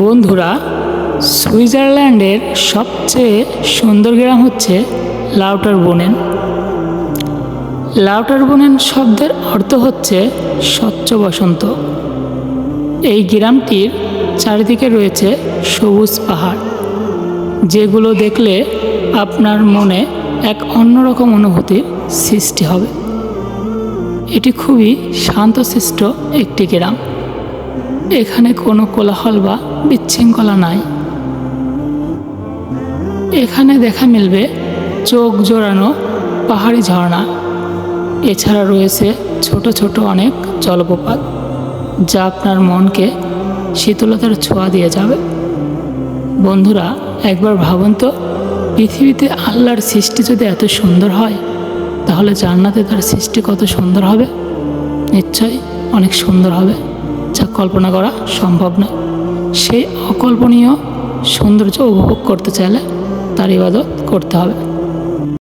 বন্ধুরা, সুইজারল্যান্ডের সবচেয়ে সুন্দর গ্রাম হচ্ছে লাউটারবোনেন। লাউটারবোনেন শব্দের অর্থ হচ্ছে স্বচ্ছ বসন্ত। এই গ্রামটির চারিদিকে রয়েছে সবুজ পাহাড়, যেগুলো দেখলে আপনার মনে এক অন্যরকম অনুভূতির সৃষ্টি হবে। এটি খুবই শান্তশিষ্ট একটি গ্রাম। এখানে কোনো কোলাহল বা বিশৃঙ্খলা নাই। এখানে দেখা মিলবে চোখ জোড়ানো পাহাড়ি ঝর্ণা। এছাড়া রয়েছে ছোট ছোট অনেক জলপ্রপাত, যা আপনার মনকে শীতলতার ছোঁয়া দিয়ে যাবে। বন্ধুরা, একবার ভাবুন তো, পৃথিবীতে আল্লাহর সৃষ্টি যদি এত সুন্দর হয়, তাহলে জান্নাতে তার সৃষ্টি কত সুন্দর হবে। নিশ্চয়ই অনেক সুন্দর হবে, যা কল্পনা করা সম্ভব নয়। সেই অকল্পনীয় সৌন্দর্য উপভোগ করতে চাইলে তার ইবাদত করতে হবে।